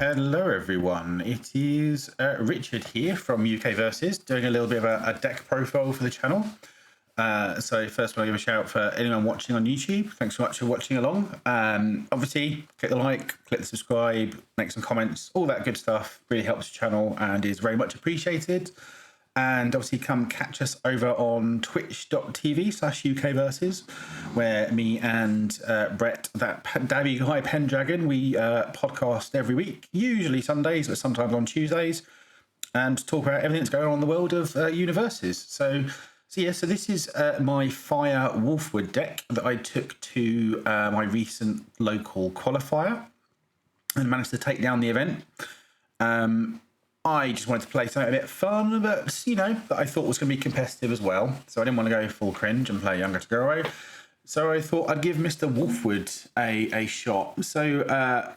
Hello everyone, it is Richard here from UKversus, doing a little bit of a deck profile for the channel. So first I want to give a shout out for anyone watching on YouTube. Thanks so much for watching along. Obviously, click the like, click the subscribe, make some comments, all that good stuff. Really helps the channel and is very much appreciated. And obviously come catch us over on twitch.tv/UKversus, where me and Brett, that Dabby Guy Pendragon, we podcast every week, usually Sundays, but sometimes on Tuesdays, and talk about everything that's going on in the world of universes. So this is my Fire Wolfwood deck that I took to my recent local qualifier and managed to take down the event. I just wanted to play something a bit fun, but, that I thought was going to be competitive as well. So I didn't want to go full cringe and play Younger to Grow. So I thought I'd give Mr. Wolfwood a shot. So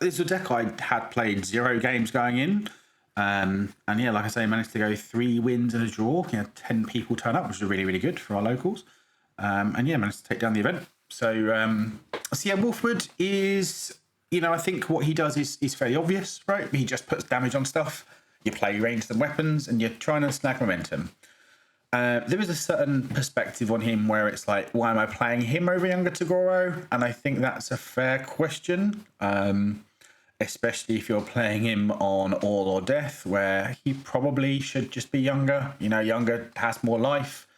this is a deck I had played 0 games going in. And yeah, like I say, managed to go 3 wins and a draw. 10 people turn up, which is really, really good for our locals. And yeah, managed to take down the event. So Wolfwood is, I think what he does is fairly obvious, right? He just puts damage on stuff. You play ranged and weapons, and you're trying to snag momentum. There is a certain perspective on him where it's like, why am I playing him over Younger Tagoro? And I think that's a fair question, especially if you're playing him on All or Death, where he probably should just be Younger. Younger has more life.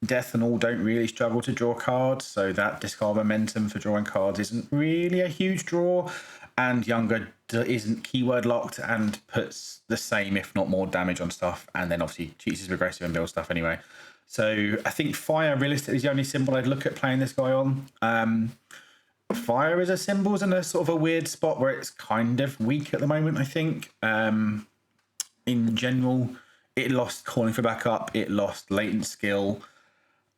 Death and All don't really struggle to draw cards, so that discard momentum for drawing cards isn't really a huge draw. And Younger isn't keyword locked and puts the same, if not more, damage on stuff, and then obviously chooses aggressive and build stuff anyway. So I think Fire realistically is the only symbol I'd look at playing this guy on. Fire as a symbol's in a sort of a weird spot where it's kind of weak at the moment, I think. In general, it lost calling for backup, it lost latent skill,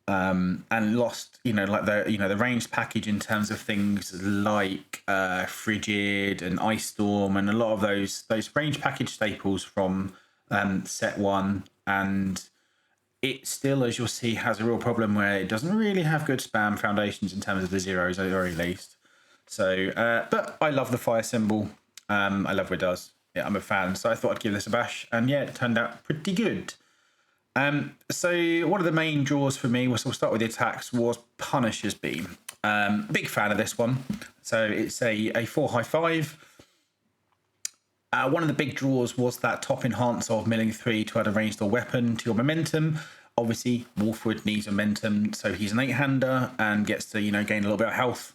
and lost, the ranged package in terms of things like Frigid and Ice Storm and a lot of those ranged package staples from set 1, and it still, as you'll see, has a real problem where it doesn't really have good spam foundations in terms of the zeros at the very least. So, but I love the Fire symbol. I love what it does. Yeah, I'm a fan. So I thought I'd give this a bash, and yeah, it turned out pretty good. So one of the main draws for me we'll start with the attacks, was Punisher's Beam. Big fan of this one. So it's a 4 high 5. One of the big draws was that top enhance of milling 3 to add a ranged or weapon to your momentum. Obviously, Wolfwood needs momentum, so he's an 8-hander and gets to, gain a little bit of health.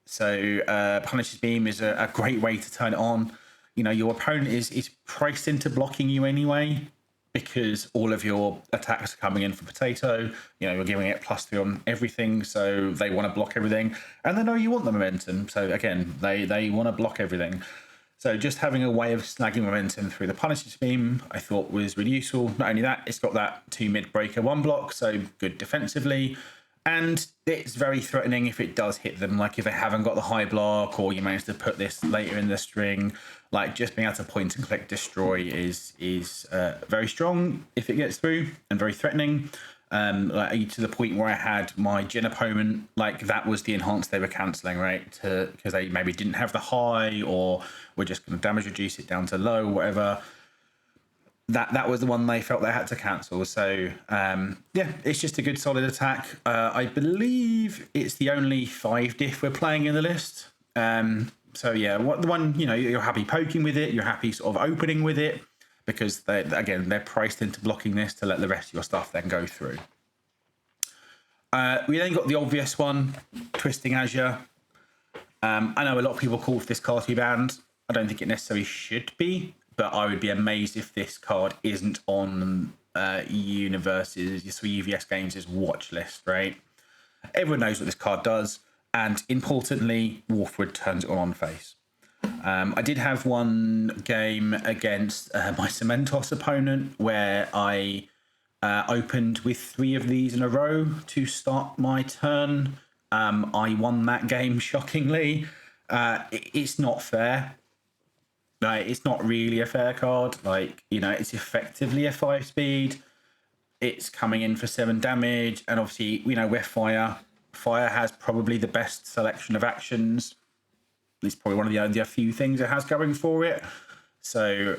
So Punisher's Beam is a great way to turn it on. Your opponent is priced into blocking you anyway, because all of your attacks are coming in for potato. You're giving it +3 on everything, so they want to block everything. And they know you want the momentum, so again, they want to block everything. So just having a way of snagging momentum through the Punisher's Beam, I thought was really useful. Not only that, it's got that 2 mid-breaker 1 block, so good defensively. And it's very threatening if it does hit them, like if they haven't got the high block, or you manage to put this later in the string. Like just being able to point and click destroy is very strong if it gets through, and very threatening. To the point where I had my Jin opponent, like that was the enhance they were cancelling, right? Because they maybe didn't have the high, or were just going to damage reduce it down to low, whatever. That was the one they felt they had to cancel. So it's just a good solid attack. I believe it's the only 5 diff we're playing in the list. So yeah, the one, you're happy poking with it, you're happy sort of opening with it, because they're priced into blocking this to let the rest of your stuff then go through. We then got the obvious one, Twisting Azure. I know a lot of people call for this card to be banned. I don't think it necessarily should be, but I would be amazed if this card isn't on UKversus, so UVS Games' watch list, right? Everyone knows what this card does. And importantly, Wolfwood turns it on face. I did have one game against my Cementos opponent where I opened with 3 of these in a row to start my turn. I won that game shockingly. It's not fair. It's not really a fair card. It's effectively a 5 speed. It's coming in for 7 damage, and obviously, we're Fire. Fire has probably the best selection of actions It's probably one of the only few things it has going for it. So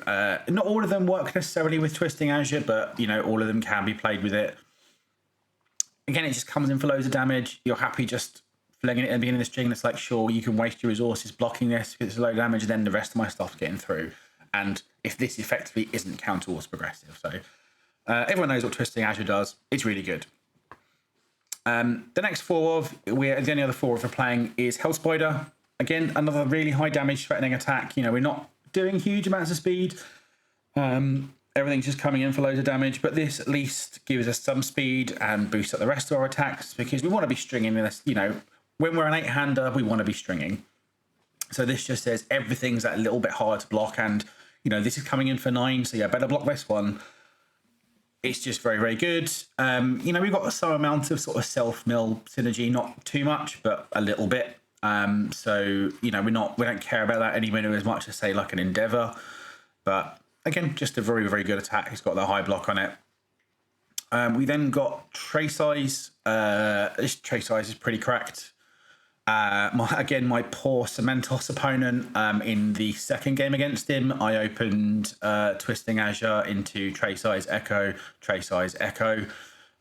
not all of them work necessarily with Twisting Azure, but, you know, all of them can be played with it. Again, it just comes in for loads of damage. You're happy just flinging it at the beginning of the string. It's like, sure, you can waste your resources blocking this because it's low damage, and then the rest of my stuff's getting through. And if this effectively isn't counter or progressive. So everyone knows what Twisting Azure does. It's really good. The next the only other 4 we're playing is Hell Spider. Again, another really high damage threatening attack. You know, we're not doing huge amounts of speed. Everything's just coming in for loads of damage, but this at least gives us some speed and boosts up the rest of our attacks, because we want to be stringing this. You know, when we're an 8-hander, we want to be stringing. So this just says everything's that little bit harder to block, and, you know, this is coming in for 9, so yeah, better block this one. It's just very, very good. You know, we've got some amount of sort of self-mill synergy, not too much, but a little bit. So, you know, we don't care about that anywhere near as much as, say, like an Endeavour. But again, just a very, very good attack. It's got the high block on it. We then got Tray Size. This Tray Size is pretty cracked. My poor Cementos opponent, in the second game against him, I opened Twisting Azure into Tray Size Echo, Tray Size Echo.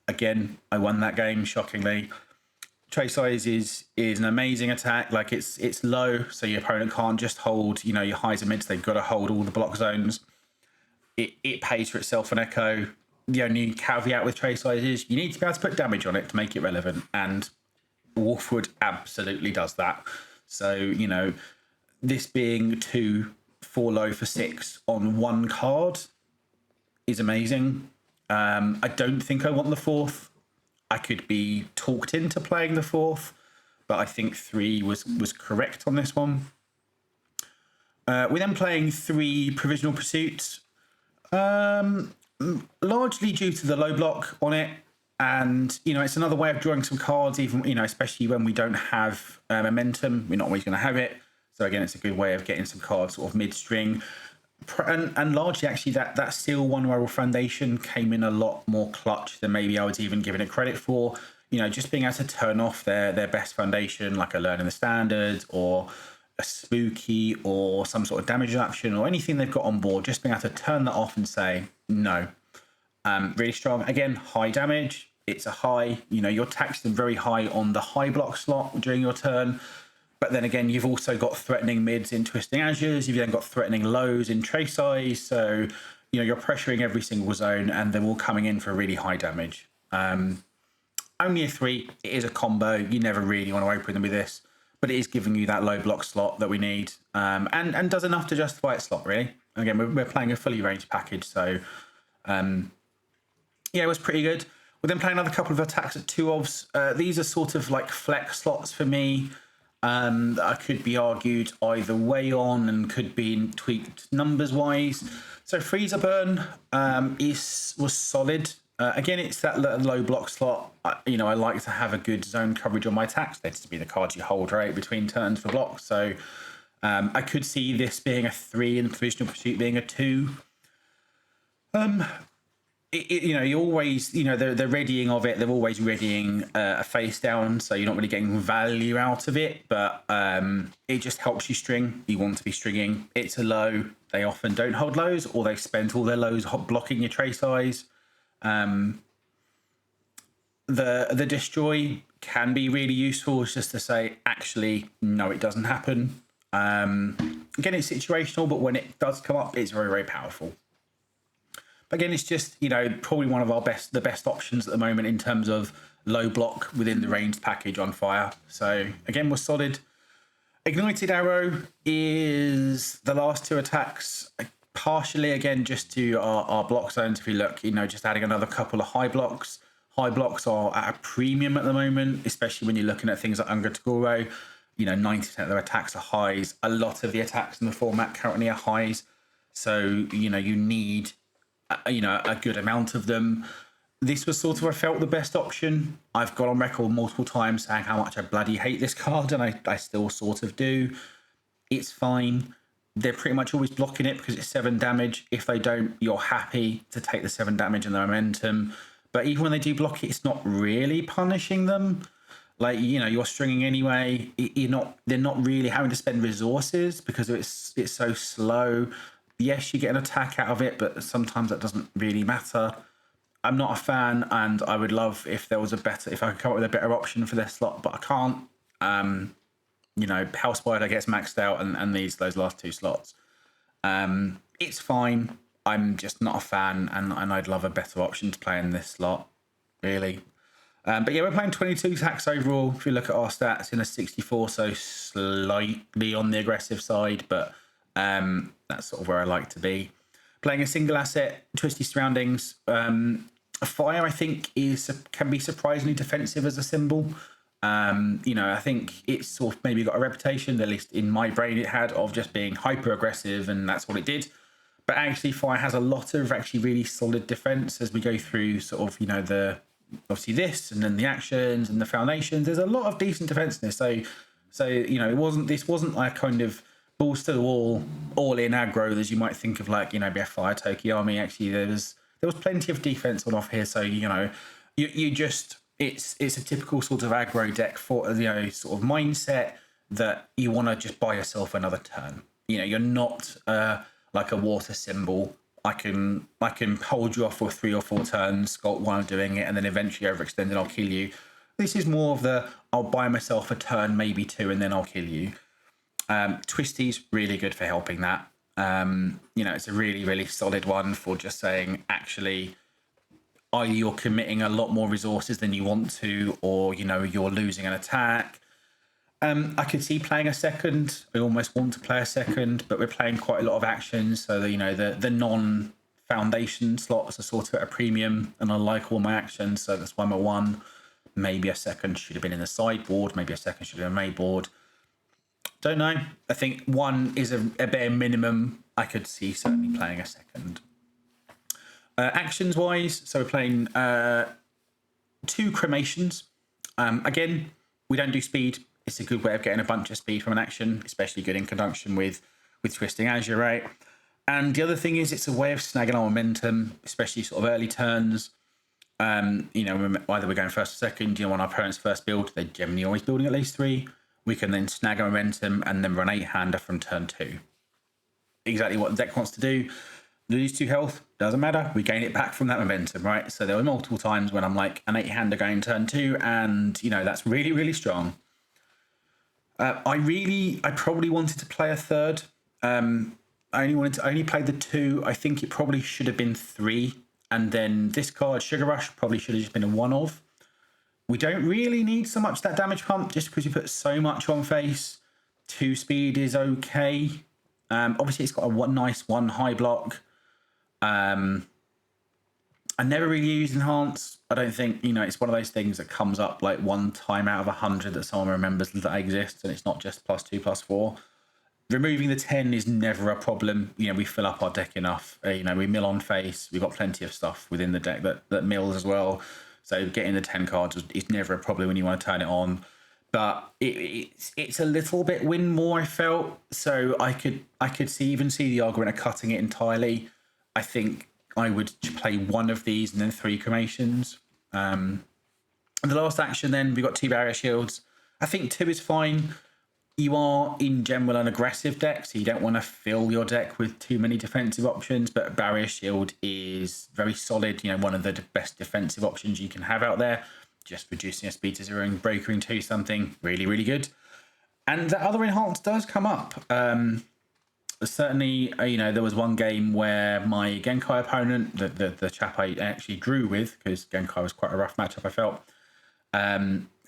Again, I won that game, shockingly. Tray Size is an amazing attack. Like, it's low, so your opponent can't just hold, you know, your highs and mids. They've got to hold all the block zones. It pays for itself on Echo. The only caveat with Tray Size is you need to be able to put damage on it to make it relevant, and Wolfwood absolutely does that. So, you know, this being 2 4 low for 6 on 1 card is amazing. I don't think I want the 4th. I could be talked into playing the 4th, but I think 3 was correct on this one. We're then playing 3 Provisional Pursuits, largely due to the low block on it. And, you know, it's another way of drawing some cards, even, you know, especially when we don't have momentum. We're not always going to have it. So, again, it's a good way of getting some cards sort of mid-string. And largely, actually, that Steel One Royal Foundation came in a lot more clutch than maybe I was even giving it credit for. You know, just being able to turn off their best foundation, like a Learning the Standards or a Spooky or some sort of damage reduction or anything they've got on board, just being able to turn that off and say, no. Really strong. Again, high damage. It's a high, you know, you're taxed them very high on the high block slot during your turn. But then again, you've also got threatening mids in Twisting Azures. You've then got threatening lows in Tray Size. So, you know, you're pressuring every single zone, and they're all coming in for really high damage. Only a 3. It is a combo. You never really want to open them with this, but it is giving you that low block slot that we need, and does enough to justify its slot, really. Again, we're playing a fully ranged package, so yeah, it was pretty good. We're then playing another couple of attacks at 2-ofs. These are sort of like flex slots for me. That could be argued either way on and could be tweaked numbers wise. So Freezer Burn was solid. Again, it's that low block slot. You know, I like to have a good zone coverage on my attacks. That's to be the cards you hold right between turns for blocks. So I could see this being a 3 and Provisional Pursuit being a 2. You know, you always, you know, the readying of it, they're always readying a face down, so you're not really getting value out of it, but it just helps you string. You want to be stringing. It's a low. They often don't hold lows, or they spend all their lows blocking your Tray Size. The Destroy can be really useful. It's just to say, actually, no, it doesn't happen. Again, it's situational, but when it does come up, it's very, very powerful. Again, it's just, you know, probably one of the best options at the moment in terms of low block within the ranged package on Fire. So again, we're solid. Ignited Arrow is the last 2 attacks, partially again just to our block zones. If you look, you know, just adding another couple of high blocks. High blocks are at a premium at the moment, especially when you're looking at things like Unga Toguro. You know, 90% of their attacks are highs. A lot of the attacks in the format currently are highs. So, you know, you need a good amount of them. This was sort of, I felt, the best option. I've got on record multiple times saying how much I bloody hate this card, and I still sort of do. It's fine. They're pretty much always blocking it because it's 7 damage. If they don't, you're happy to take the 7 damage and the momentum. But even when they do block it, it's not really punishing them. Like, you know, you're stringing anyway. They're not really having to spend resources because it's so slow. Yes, you get an attack out of it, but sometimes that doesn't really matter. I'm not a fan, and I would love if there was if I could come up with a better option for this slot, but I can't. You know, House Spider gets maxed out, and those last two slots. It's fine. I'm just not a fan, and I'd love a better option to play in this slot, really. But yeah, we're playing 22 attacks overall. If you look at our stats, in a 64, so slightly on the aggressive side, but that's sort of where I like to be. Playing a single asset, Twisty Surroundings. Fire, I think, can be surprisingly defensive as a symbol. You know, I think it's sort of maybe got a reputation, at least in my brain it had, of just being hyper aggressive, and that's what it did. But actually, Fire has a lot of actually really solid defense as we go through sort of, you know, obviously this, and then the actions and the foundations. There's a lot of decent defense in this. So you know, this wasn't like kind of balls to the wall, all in aggro as you might think of, like, you know, a Fire Toki army. Actually, there was plenty of defense on offer here. So, you know, you just it's a typical sort of aggro deck for, you know, sort of mindset that you want to just buy yourself another turn. You know, you're not like a water symbol. I can hold you off for 3 or 4 turns, sculpt while I'm doing it, and then eventually overextend and I'll kill you. This is more of I'll buy myself a turn, maybe 2, and then I'll kill you. Twisty's really good for helping that. You know, it's a really, really solid one for just saying, actually, either you're committing a lot more resources than you want to, or, you know, you're losing an attack. I could see playing a second. I almost want to play a second, but we're playing quite a lot of actions. So, you know, the non-foundation slots are sort of at a premium, and I like all my actions. So that's why I'm a 1. Maybe a second should have been in the sideboard. Maybe a second should have been a main board. Don't know. I think 1 is a bare minimum. I could see certainly playing a second. Actions-wise, so we're playing 2 cremations. Again, we don't do speed. It's a good way of getting a bunch of speed from an action, especially good in conjunction with Twisting Azure, right? And the other thing is, it's a way of snagging our momentum, especially sort of early turns. You know, either we're going first or second. You know, on our opponent's first build, they're generally always building at least 3. We can then snag our momentum and then run 8-hander from turn 2. Exactly what the deck wants to do. Lose 2 health, doesn't matter. We gain it back from that momentum, right? So there were multiple times when I'm like an 8-hander going turn 2, and, you know, that's really, really strong. I probably wanted to play a third. I only played the 2. I think it probably should have been 3. And then this card, Sugar Rush, probably should have just been a 1-of. We don't really need so much that damage pump just because you put so much on face. 2 speed is okay. Obviously, it's got a nice 1 high block. I never really use Enhance. I don't think, you know, it's one of those things that comes up like 1 time out of 100 that someone remembers that exists, and it's not just +2, +4. Removing the 10 is never a problem. You know, we fill up our deck enough. You know, we mill on face. We've got plenty of stuff within the deck that mills as well. So getting the 10 cards is never a problem when you want to turn it on. But it's a little bit win more, I felt. So I could even see the argument of cutting it entirely. I think I would play 1 of these and then 3 cremations. And the last action, then we've got 2 barrier shields. I think 2 is fine. You are in general an aggressive deck, so you don't want to fill your deck with too many defensive options, but barrier shield is very solid. You know, one of the best defensive options you can have out there. Just reducing your speed to 0 and brokering 2 something really, really good. And that other enhance does come up. Certainly, you know, there was one game where my Genkai opponent, the chap I actually drew with, because Genkai was quite a rough matchup, I felt,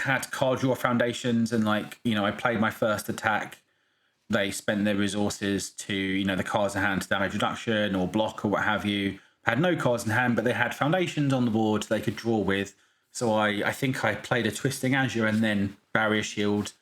had card draw foundations, and, like, you know, I played my first attack. They spent their resources to, you know, the cards in hand to damage reduction or block or what have you. Had no cards in hand, but they had foundations on the board they could draw with. So I think I played a Twisting Azure and then barrier shield,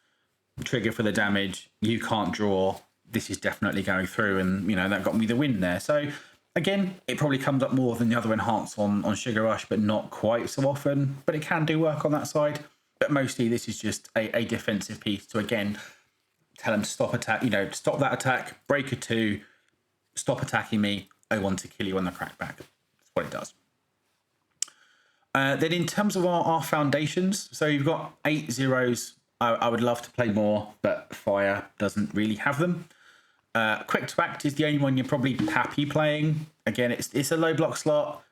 trigger for the damage. You can't draw. This is definitely going through, and, you know, that got me the win there. So again, it probably comes up more than the other enhance on Sugar Rush, but not quite so often. But it can do work on that side. But mostly this is just a defensive piece to, again, tell them to stop attack. You know, stop that attack. Break a 2. Stop attacking me. I want to kill you on the crackback. That's what it does. Then in terms of our foundations, so you've got 8 zeros. I would love to play more, but Fire doesn't really have them. Quick to Act is the only one you're probably happy playing. Again, it's a low block slot.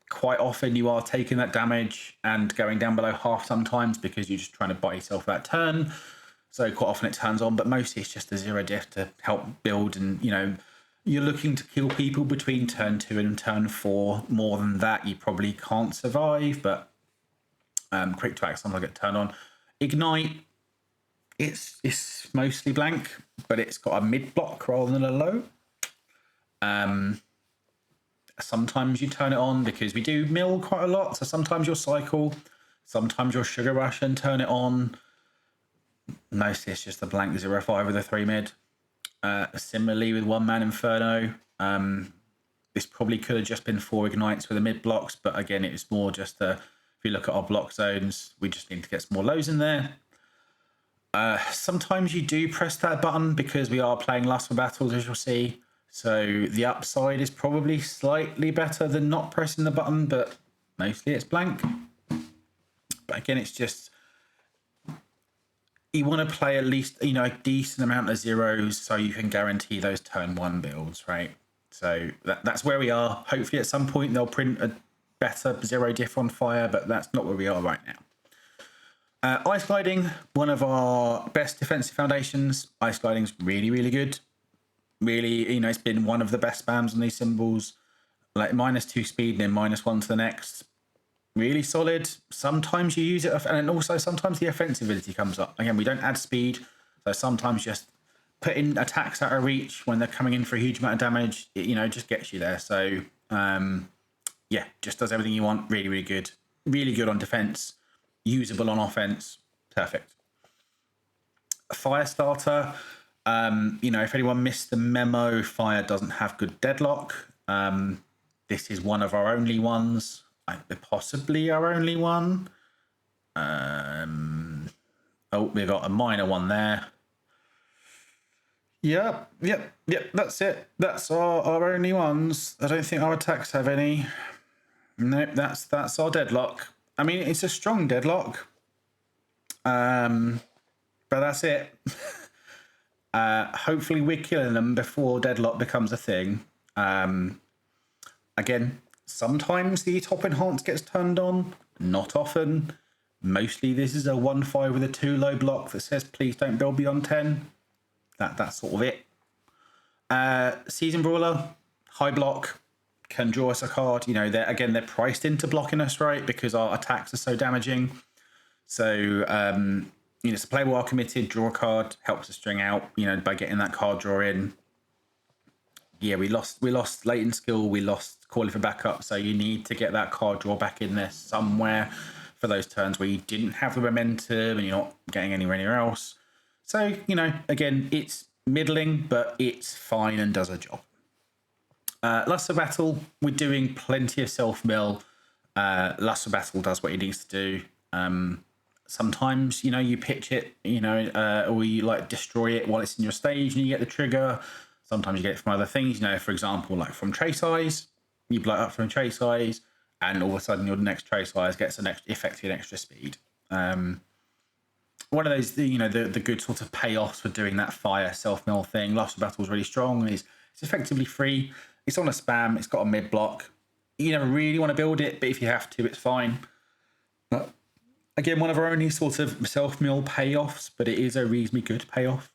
Quite often you are taking that damage and going down below half sometimes because you're just trying to buy yourself that turn. So quite often it turns on, but mostly it's just a 0 diff to help build, and you're looking to kill people between turn 2 and turn 4. More than that, you probably can't survive, but Quick to Act sometimes get turned on. Ignite, it's mostly blank, but it's got a mid block rather than a low. Sometimes you turn it on because we do mill quite a lot, so sometimes you'll cycle, sometimes you'll Sugar Rush and turn it on. Mostly it's just a blank 0-5 with a 3 mid. Similarly with One Man Inferno, this probably could have just been 4 ignites with the mid blocks, but again, it's more just if you look at our block zones, we just need to get some more lows in there. Sometimes you do press that button because we are playing Lust for Battles, as you'll see. So the upside is probably slightly better than not pressing the button, but mostly it's blank. But again, it's just, you want to play at least, a decent amount of zeros so you can guarantee those turn 1 builds, right? So that's where we are. Hopefully at some point they'll print a better 0 diff on Fire, but that's not where we are right now. Ice Gliding, one of our best defensive foundations. Ice Gliding's really, really good. Really, it's been one of the best spams on these symbols. Like -2 speed and then -1 to the next. Really solid. Sometimes you use it, and also sometimes the offensive ability comes up. Again, we don't add speed, so sometimes just putting attacks out of reach when they're coming in for a huge amount of damage, it just gets you there. So, yeah, just does everything you want. Really, really good. Really good on defense. Usable on offense. Perfect. A Fire starter. If anyone missed the memo, Fire doesn't have good deadlock. This is one of our only ones. Possibly our only one. We've got a minor one there. Yep, that's it. That's our only ones. I don't think our attacks have any. Nope, that's our deadlock. I mean, it's a strong deadlock. But that's it. Hopefully we're killing them before deadlock becomes a thing. Again, sometimes the top enhance gets turned on, not often. Mostly this is a 1-5 with a 2 low block that says please don't build beyond 10. That's sort of it. Season Brawler, high block, can draw us a card. They're priced into blocking us, right? Because our attacks are so damaging. So it's a play well committed, draw a card, helps us string out, by getting that card draw in. Yeah, we lost latent skill, we lost quality for backup, so you need to get that card draw back in there somewhere for those turns where you didn't have the momentum and you're not getting anywhere else. So, again, it's middling, but it's fine and does a job. Lust for Battle, we're doing plenty of self-mill. Lust for Battle does what it needs to do. Sometimes, you pitch it, or you destroy it while it's in your stage and you get the trigger. Sometimes you get it from other things, for example, like from Trace Eyes. You blow it up from Trace Eyes, and all of a sudden your next Trace Eyes gets effectively an extra speed. One of those, the good sort of payoffs for doing that Fire self-mill thing. Lust for Battle is really strong. It's effectively free. It's on a spam. It's got a mid block. You never really want to build it, but if you have to, it's fine. But again, one of our only sort of self-mill payoffs, but it is a reasonably good payoff.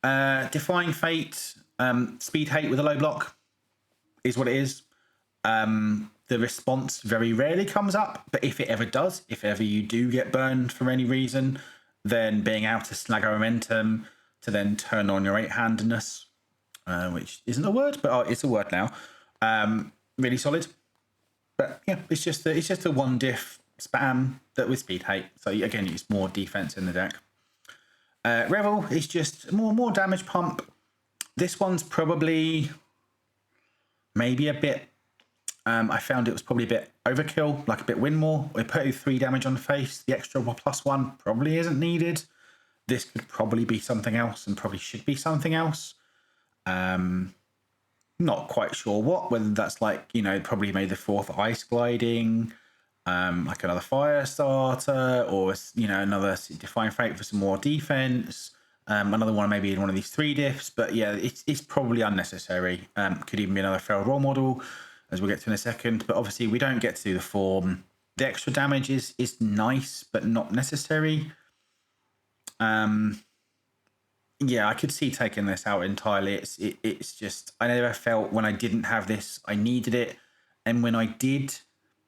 Defying Fate, speed hate with a low block is what it is. The response very rarely comes up, but if it ever does, if ever you do get burned for any reason, then being able to snag a momentum to then turn on your 8-handedness, which isn't a word, but it's a word now. Really solid. But yeah, it's just a 1 diff spam that with speed hate. So again, it's more defense in the deck. Revel is just more damage pump. This one's probably maybe a bit. I found it was probably a bit overkill, like a bit win more. We put 3 damage on the face. The extra +1 probably isn't needed. This could probably be something else and probably should be something else. not quite sure what, whether that's like, probably maybe the fourth ice gliding, like another fire starter, or, another define fate for some more defense. Another one maybe in one of these 3 diffs, but yeah, it's probably unnecessary. Could even be another feral role model, as we'll get to in a second. But obviously we don't get to do the form. The extra damage is nice, but not necessary. Yeah, I could see taking this out entirely. It's just, I never felt when I didn't have this, I needed it. And when I did,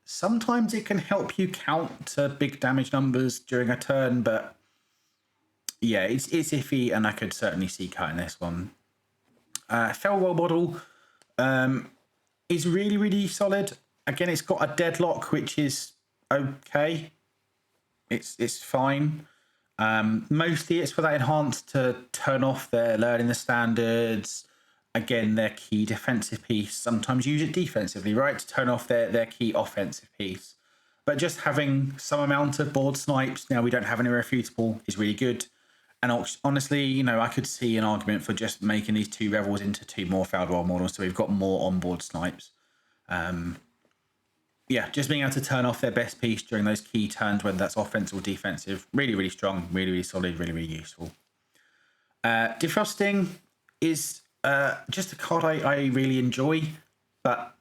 sometimes it can help you count to big damage numbers during a turn, but yeah, it's iffy, and I could certainly see cutting this one. Feral role model is really, really solid. Again, it's got a deadlock, which is okay. It's fine. Mostly it's for that enhanced to turn off their learning the standards. Again, their key defensive piece. Sometimes use it defensively, right? To turn off their key offensive piece. But just having some amount of board snipes, now we don't have any refutable, is really good. And honestly, I could see an argument for just making these 2 Revels into 2 more Fouled Role models, so we've got more onboard snipes. Yeah, just being able to turn off their best piece during those key turns, whether that's offensive or defensive, really, really strong, really, really solid, really, really useful. Defrosting is just a card I really enjoy, but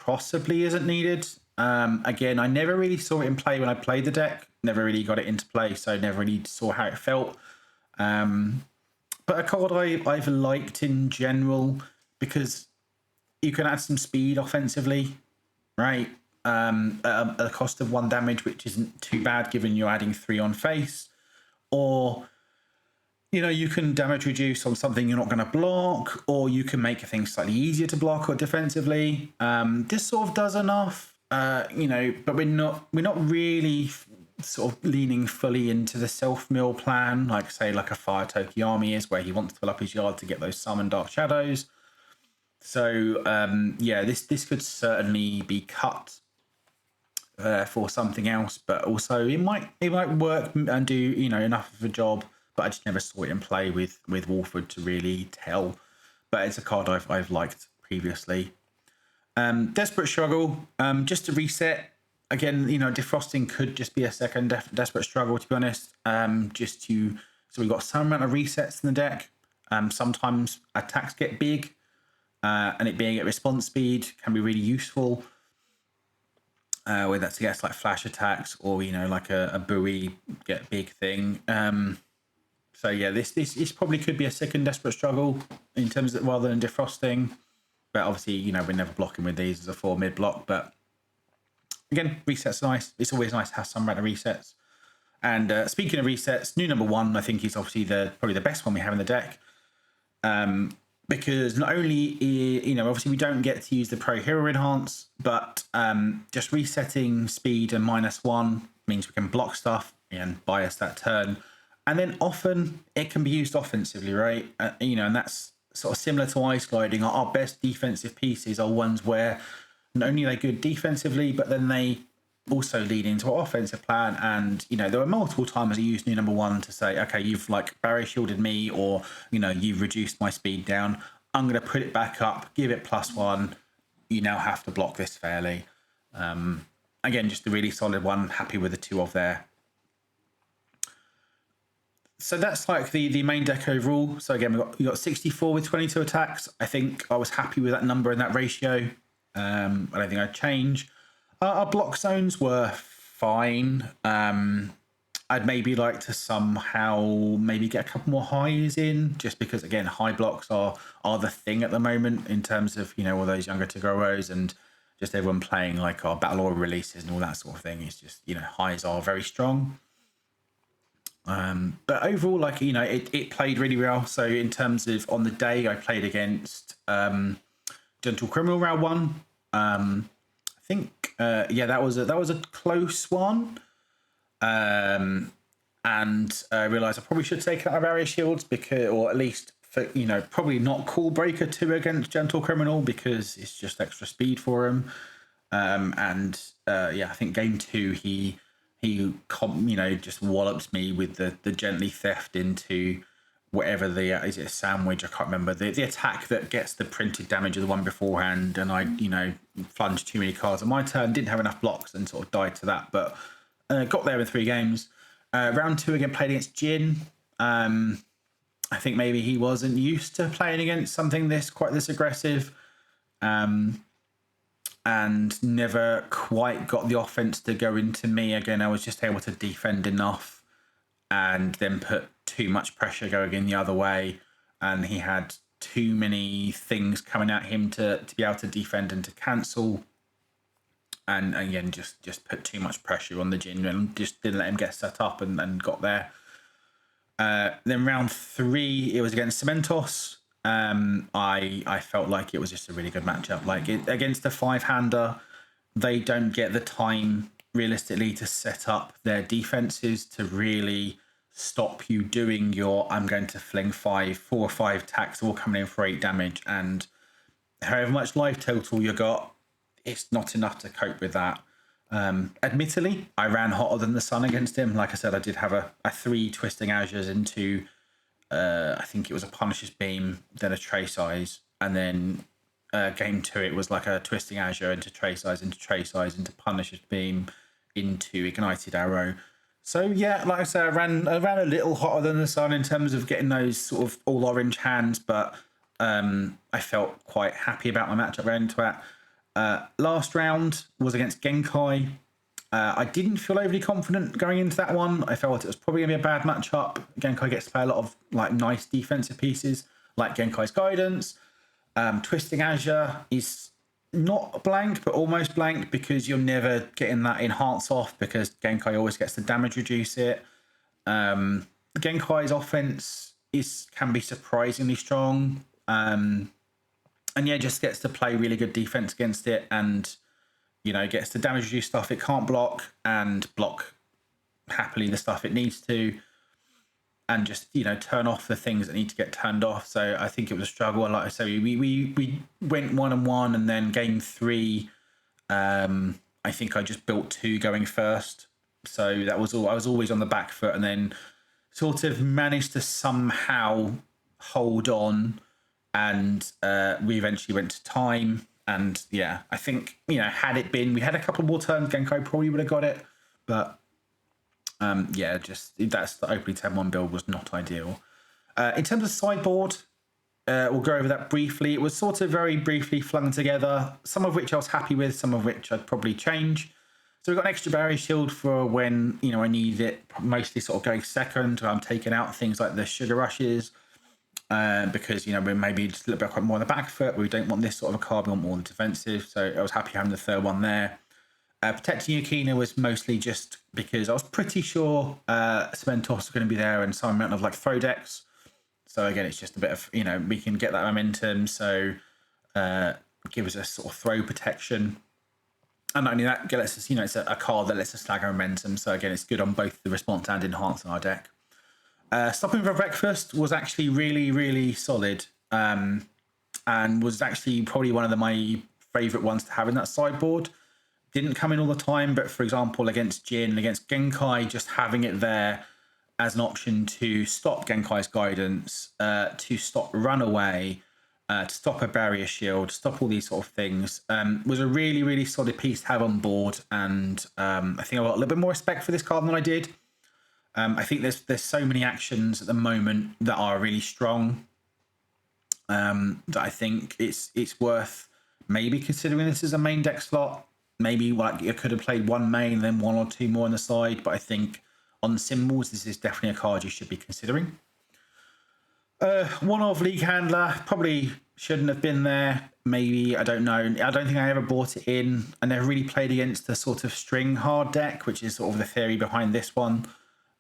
possibly isn't needed. Again, I never really saw it in play when I played the deck, never really got it into play, so never really saw how it felt. But a card I've liked in general, because you can add some speed offensively, right? At a cost of 1 damage, which isn't too bad given you're adding 3 on face. Or, you can damage reduce on something you're not going to block, or you can make things slightly easier to block or defensively. This sort of does enough, but we're not really sort of leaning fully into the self-mill plan, like say like a Fire Toki army is, where he wants to fill up his yard to get those summon Dark Shadows. So yeah, this could certainly be cut for something else, but also it might work and do enough of a job. But I just never saw it in play with Wolfwood to really tell. But it's a card I've liked previously. Desperate Struggle, just to reset. Again, defrosting could just be a second Desperate Struggle, to be honest. So we've got some amount of resets in the deck. Sometimes attacks get big, and it being at response speed can be really useful. Whether that's against like flash attacks or like a buoy get big thing. So yeah, this probably could be a second Desperate Struggle in terms of rather than defrosting. But obviously, we're never blocking with these as a 4 mid block. But again, resets are nice. It's always nice to have some amount of resets. And speaking of resets, new number 1, I think is obviously probably the best one we have in the deck. Because not only, obviously we don't get to use the Pro Hero Enhance, but just resetting speed and -1 means we can block stuff and bias that turn. And then often it can be used offensively, right? And that's sort of similar to ice gliding. Our best defensive pieces are ones where not only are they good defensively, but then they also lead into our offensive plan. And there were multiple times I used new number 1 to say, okay, you've like barrier shielded me, or you've reduced my speed down, I'm going to put it back up, give it +1, you now have to block this fairly. Again, just a really solid one, happy with the 2 of there. So that's like the main deck overall. So again, we got 64 with 22 attacks. I think I was happy with that number and that ratio. I don't think I'd change. Our block zones were fine. I'd maybe like to somehow maybe get a couple more highs in, just because again, high blocks are the thing at the moment in terms of all those younger Togoro's and just everyone playing like our Battle Royale releases and all that sort of thing. It's just highs are very strong. But overall, like it played really well. So in terms of on the day, I played against Gentle Criminal round 1. I think yeah, that was a close one. And I realised I probably should take out our barrier shields, or at least for, probably not Call Breaker 2 against Gentle Criminal, because it's just extra speed for him. And yeah, I think game 2 he just walloped me with the Gently Theft into whatever is it a sandwich? I can't remember. The attack that gets the printed damage of the one beforehand, and I, plunged too many cards on my turn, didn't have enough blocks and sort of died to that, but got there in 3 games. Round 2 again, played against Jin. I think maybe he wasn't used to playing against something quite this aggressive, and never quite got the offense to go into me. Again, I was just able to defend enough and then put too much pressure going in the other way, and he had too many things coming at him to be able to defend and to cancel, and again just put too much pressure on the Jin and just didn't let him get set up and got there. Then round 3, it was against Cementos. I felt like it was just a really good matchup. Like against a 5-hander, they don't get the time realistically to set up their defenses to really stop you doing your I'm going to fling 4 or 5 attacks all coming in for 8 damage, and however much life total you got, it's not enough to cope with that. Admittedly, I ran hotter than the sun against him. Like I said, I did have a 3 Twisting Azures into I think it was a Punisher's Beam, then a Trace Eyes, and then game 2 it was like a Twisting Azure into Trace Eyes, into Punisher's Beam, into Ignited Arrow. So yeah, like I said, I ran a little hotter than the sun in terms of getting those sort of all orange hands, but I felt quite happy about my matchup going into that. Last round was against Genkai. I didn't feel overly confident going into that one. I felt it was probably going to be a bad matchup. Genkai gets to play a lot of like nice defensive pieces, like Genkai's Guidance. Twisting Azure is not blank, but almost blank, because you're never getting that enhance off because Genkai always gets the damage reduce it. Genkai's offense can be surprisingly strong. And yeah, just gets to play really good defense against it, and gets to damage reduce stuff it can't block, and block happily the stuff it needs to, and just turn off the things that need to get turned off. So I think it was a struggle. And like I say, we went 1-1, and then game 3, I think I just built 2 going first. So that was all. I was always on the back foot, and then sort of managed to somehow hold on, and we eventually went to time. And yeah, I think had it been we had a couple more turns, Genkai probably would have got it, but yeah, just that's the opening 10-1 build was not ideal. In terms of sideboard, we'll go over that briefly. It was sort of very briefly flung together, some of which I was happy with, some of which I'd probably change. So we've got an extra barrier shield for when I need it, mostly sort of going second. I'm taking out things like the Sugar Rushes, because we're maybe just a little bit quite more on the back foot. We don't want this sort of a card, we want more on the defensive. So I was happy having the third one there. Protecting Yukina was mostly just because I was pretty sure Cementos was going to be there and some amount of like throw decks. So again, it's just a bit of we can get that momentum. So give us a sort of throw protection. And not only that, lets us, it's a card that lets us slag our momentum. So again, it's good on both the response and enhance on our deck. Stopping for Breakfast was actually really, really solid, and was actually probably one of my favourite ones to have in that sideboard. Didn't come in all the time, but for example, against Jin, against Genkai, just having it there as an option to stop Genkai's Guidance, to stop Runaway, to stop a barrier shield, stop all these sort of things, was a really, really solid piece to have on board. And I think I got a little bit more respect for this card than I did. I think there's so many actions at the moment that are really strong, that I think it's worth maybe considering this as a main deck slot. Maybe like you could have played 1 main, then 1 or 2 more on the side. But I think on symbols, this is definitely a card you should be considering. One of League Handler probably shouldn't have been there. Maybe, I don't know. I don't think I ever bought it in. I never really played against the sort of string hard deck, which is sort of the theory behind this one.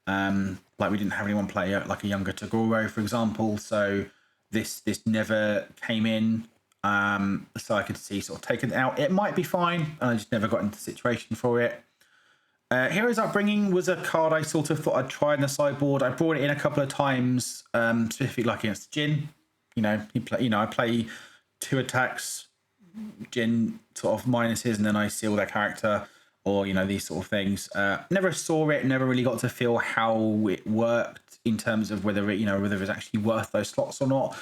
Like we didn't have anyone play like a younger Tagoro, for example. So this never came in. So I could see sort of taking it out. It might be fine. I just never got into the situation for it. Heroes Upbringing was a card I sort of thought I'd try in the sideboard. I brought it in a couple of times, specifically like against Jin. I play 2 attacks, Jin sort of minuses, and then I seal their character. or, you know, these sort of things. Never saw it, never really got to feel how it worked in terms of whether it, you know, whether it was actually worth those slots or not.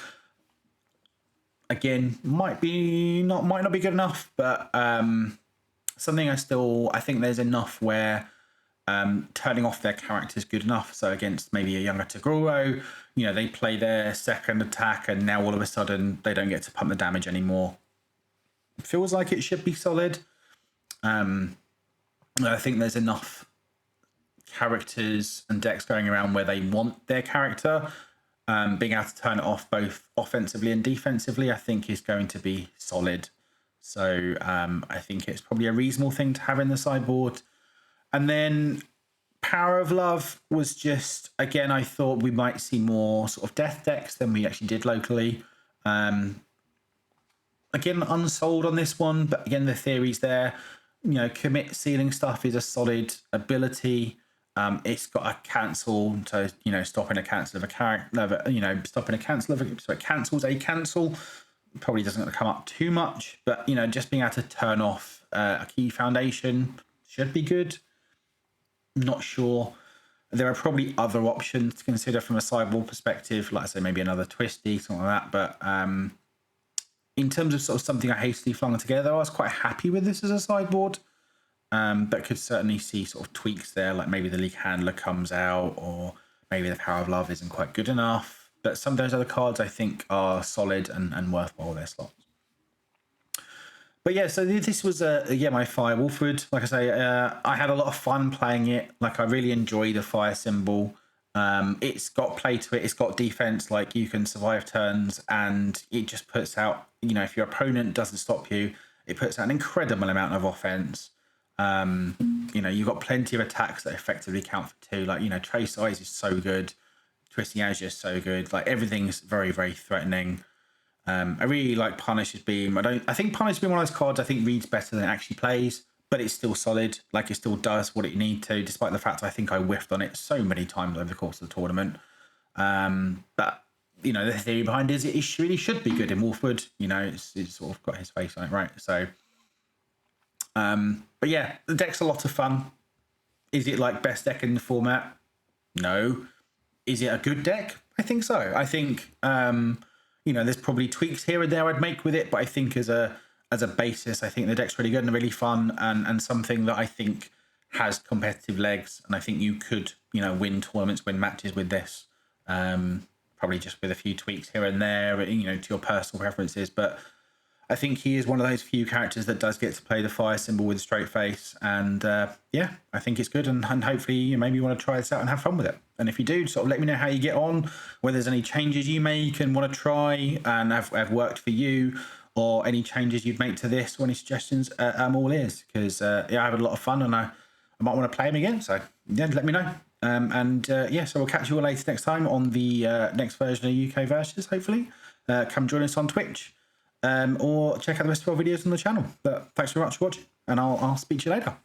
Again, might not be good enough, but something I think there's enough where turning off their character is good enough. So against maybe a younger Toguro, you know, they play their second attack and now all of a sudden they don't get to pump the damage anymore. It feels like it should be solid. I think there's enough characters and decks going around where they want their character. Being able to turn it off both offensively and defensively, I think is going to be solid. So I think it's probably a reasonable thing to have in the sideboard. And then Power of Love was just, again, I thought we might see more sort of death decks than we actually did locally. Again, unsold on this one, but again, the theory's there. You know, commit sealing stuff is a solid ability. It's got a cancel, so, you know, stopping a cancel of a character, you know, stopping a cancel of a, so it cancels a cancel. Probably doesn't come up too much, but, you know, just being able to turn off a key foundation should be good. Not sure. There are probably other options to consider from a sideboard perspective, like I say, maybe another twisty, something like that. But in terms of sort of something I hastily flung together, I was quite happy with this as a sideboard. But could certainly see sort of tweaks there, like maybe the League Handler comes out, or maybe the Power of Love isn't quite good enough. But some of those other cards I think are solid and worthwhile their slots. But yeah, so this was my Fire Wolfwood. Like I say, I had a lot of fun playing it. Like, I really enjoy the fire symbol. It's got play to it. It's got defense. Like, you can survive turns, and it just puts out, you know, if your opponent doesn't stop you, it puts out an incredible amount of offense. You know, you've got plenty of attacks that effectively count for 2. Like, you know, Trace Eyes is so good. Twisting Azure is so good. Like, everything's very, very threatening. I really like Punisher's Beam. I think Punisher's Beam, one of those cards I think reads better than it actually plays, but it's still solid. Like, it still does what it needs to, despite the fact I think I whiffed on it so many times over the course of the tournament. But, you know, the theory behind it is it really should be good in Wolfwood. You know, it's sort of got his face on it, right? So, but yeah, the deck's a lot of fun. Is it like best deck in the format? No. Is it a good deck? I think so. I think, you know, there's probably tweaks here and there I'd make with it, but I think as a basis, I think the deck's really good and really fun, and something that I think has competitive legs. And I think you could, you know, win tournaments, win matches with this. Probably just with a few tweaks here and there, you know, to your personal preferences. But I think he is one of those few characters that does get to play the fire symbol with a straight face. And yeah, I think it's good. And hopefully you maybe want to try this out and have fun with it. And if you do, sort of let me know how you get on, whether there's any changes you make and want to try and have worked for you, or any changes you'd make to this, or any suggestions. I'm all ears, because yeah, I had a lot of fun, and I might want to play him again. So yeah, let me know. Yeah, so we'll catch you all later next time on the next version of UKversus, hopefully. Come join us on Twitch. Or check out the rest of our videos on the channel. But thanks very much for watching, and I'll speak to you later.